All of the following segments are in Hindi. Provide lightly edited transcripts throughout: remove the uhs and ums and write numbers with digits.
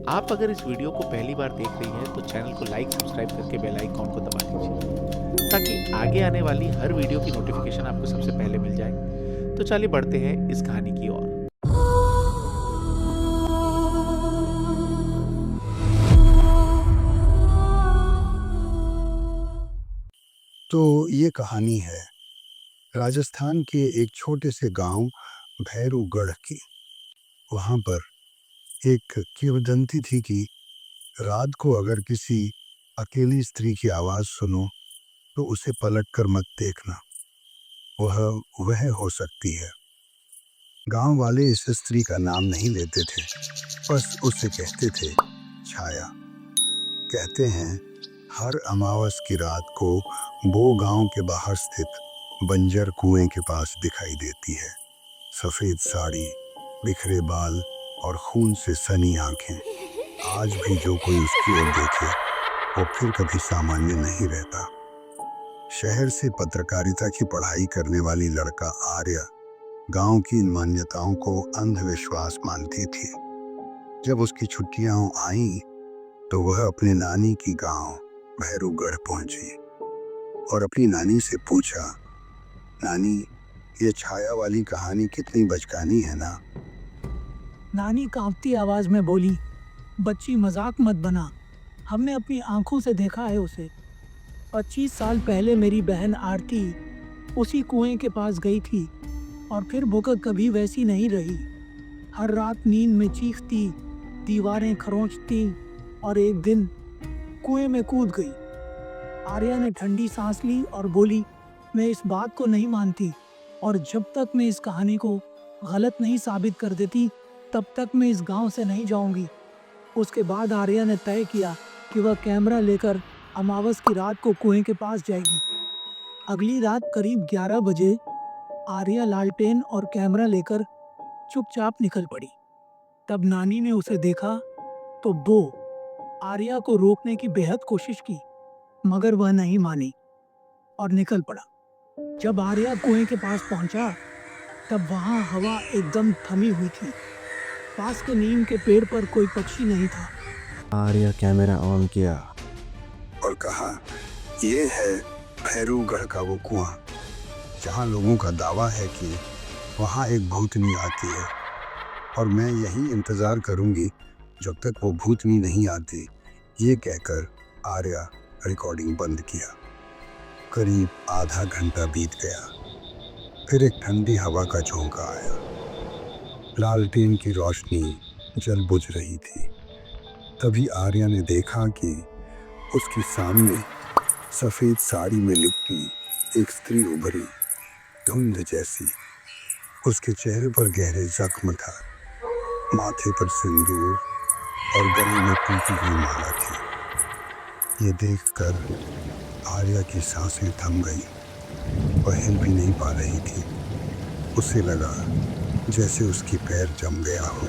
आप अगर इस वीडियो को पहली बार देख रही हैं तो चैनल को लाइक सब्सक्राइब करके बेल आइकॉन को दबा दीजिए ताकि आगे आने वाली हर वीडियो की नोटिफिकेशन आपको सबसे पहले मिल जाए। तो चलिए बढ़ते हैं इस कहानी की ओर। तो ये कहानी है राजस्थान के एक छोटे से गांव भैरूगढ़ की। वहां पर एक किंवदंती थी कि रात को अगर किसी अकेली स्त्री की आवाज सुनो तो उसे पलटकर मत देखना, वह वह हो सकती है। गांव वाले इस स्त्री का नाम नहीं लेते थे, बस उसे कहते थे छाया। कहते हैं हर अमावस की रात को वो गांव के बाहर स्थित बंजर कुएं के पास दिखाई देती है। सफेद साड़ी, बिखरे बाल और खून से सनी आंखें। आज भी जो कोई उसकी ओर देखे वो फिर कभी सामान्य नहीं रहता। शहर से पत्रकारिता की पढ़ाई करने वाली लड़का आर्या गांव की इन मान्यताओं को अंधविश्वास मानती थी। जब उसकी छुट्टियां आईं तो वह अपने नानी की गांव भैरूगढ़ पहुंची और अपनी नानी से पूछा, नानी, ये छाया वाली कहानी कितनी बचकानी है ना? नानी कांपती आवाज में बोली, बच्ची मजाक मत बना, हमने अपनी आंखों से देखा है उसे। 25 साल पहले मेरी बहन आरती उसी कुएं के पास गई थी और फिर वो कभी वैसी नहीं रही। हर रात नींद में चीखती, दीवारें खरोंचती और एक दिन कुएं में कूद गई। आर्या ने ठंडी सांस ली और बोली, मैं इस बात को नहीं मानती और जब तक मैं इस कहानी को गलत नहीं साबित कर देती तब तक मैं इस गांव से नहीं जाऊंगी। उसके बाद आर्या ने तय किया कि वह कैमरा लेकर अमावस की रात को कुएं के पास जाएगी। अगली रात करीब 11 बजे आर्या लालटेन और कैमरा लेकर चुपचाप निकल पड़ी। तब नानी ने उसे देखा तो वो आर्या को रोकने की बेहद कोशिश की, मगर वह नहीं मानी और निकल पड़ा। जब आर्या कुएं के पास पहुंचा तब वहां हवा एकदम थमी हुई थी। पास के नीम के पेड़ पर कोई पक्षी नहीं था। आर्या कैमरा ऑन किया और कहा, ये है भैरूगढ़ का वो कुआं जहां लोगों का दावा है कि वहां एक भूतनी आती है और मैं यहीं इंतजार करूंगी जब तक वो भूतनी नहीं आती। ये कहकर आर्या रिकॉर्डिंग बंद किया। करीब आधा घंटा बीत गया। फिर एक ठंडी हवा का झोंका आया। लालटेन की रोशनी जल बुझ रही थी। तभी आर्या ने देखा कि उसके सामने सफेद साड़ी में लिपटी एक स्त्री उभरी, धुंध जैसी। उसके चेहरे पर गहरे जख्म था, माथे पर सिंदूर और गले में टूटी हुई माला थी। ये देखकर आर्या की सांसें थम गई। वह हिल भी नहीं पा रही थी। उसे लगा जैसे उसकी पैर जम गया हो।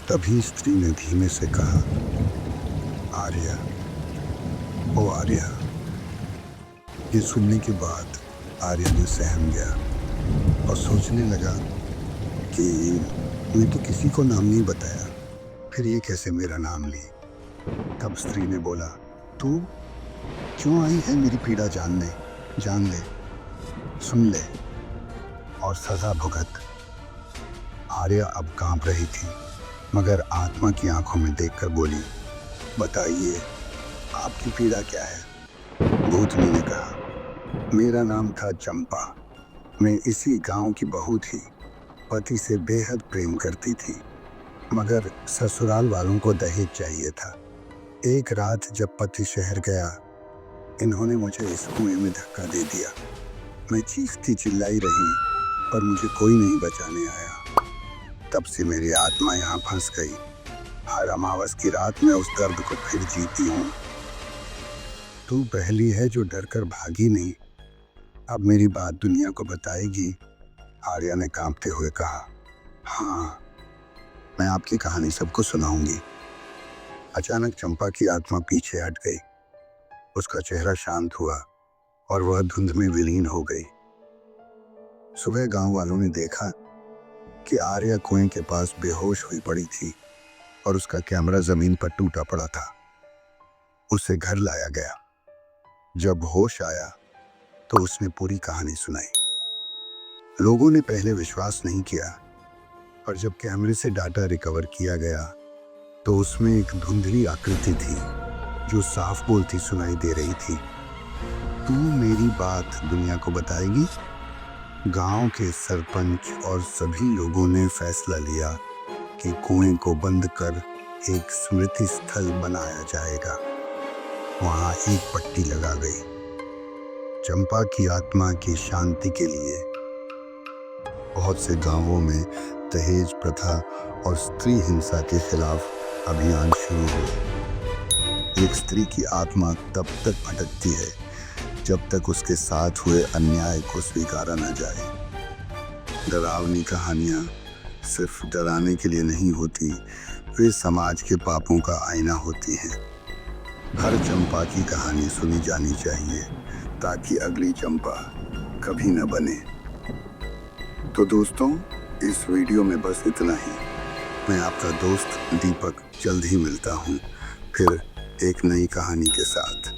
तभी स्त्री ने धीमे से कहा, आर्या, ओ आर्या। ये सुनने के बाद आर्या ने सहम गया और सोचने लगा कि मैं तो किसी को नाम नहीं बताया, फिर ये कैसे मेरा नाम ली। तब स्त्री ने बोला, तू क्यों आई है मेरी पीड़ा जानने? जान ले, सुन ले और सजा भुगत। आर्या अब कांप रही थी, मगर आत्मा की आंखों में देखकर बोली, बताइए आपकी पीड़ा क्या है? भूतनी ने कहा, मेरा नाम था चंपा। मैं इसी गांव की बहू थी। पति से बेहद प्रेम करती थी, मगर ससुराल वालों को दहेज चाहिए था। एक रात जब पति शहर गया, इन्होंने मुझे इस कुएं में धक्का दे दिया। मैं चीखती चिल्लाई रही पर मुझे कोई नहीं बचाने आया। तब से मेरी आत्मा यहाँ फंस गई। हर अमावस की रात में उस दर्द को फिर जीती हूँ। तू पहली है जो डरकर भागी नहीं, अब मेरी बात दुनिया को बताएगी। आर्या ने कांपते हुए कहा, हाँ, मैं आपकी कहानी सबको सुनाऊंगी। अचानक चंपा की आत्मा पीछे हट गई। उसका चेहरा शांत हुआ और वह धुंध में विलीन हो गई। सुबह गांव वालों ने देखा कि आर्या कुएं के पास बेहोश हुई पड़ी थी। और उसका कैमरा जमीन पर टूटा पड़ा था। उसे घर लाया गया। जब होश आया तो उसने पूरी कहानी सुनाई। लोगों ने पहले विश्वास नहीं किया, पर जब कैमरे से डाटा रिकवर किया गया तो उसमें एक धुंधली आकृति थी जो साफ बोलती सुनाई दे रही थी, तू मेरी बात दुनिया को बताएगी। गांव के सरपंच और सभी लोगों ने फैसला लिया कि कुएं को बंद कर एक स्मृति स्थल बनाया जाएगा। वहां एक पट्टी लगा गई, चंपा की आत्मा की शांति के लिए। बहुत से गांवों में दहेज प्रथा और स्त्री हिंसा के खिलाफ अभियान शुरू हुए। एक स्त्री की आत्मा तब तक भटकती है जब तक उसके साथ हुए अन्याय को स्वीकारा न जाए। डरावनी कहानियां सिर्फ डराने के लिए नहीं होती, वे समाज के पापों का आईना होती हैं। हर चंपा की कहानी सुनी जानी चाहिए ताकि अगली चंपा कभी न बने। तो दोस्तों, इस वीडियो में बस इतना ही। मैं आपका दोस्त दीपक जल्द ही मिलता हूँ फिर एक नई कहानी के साथ।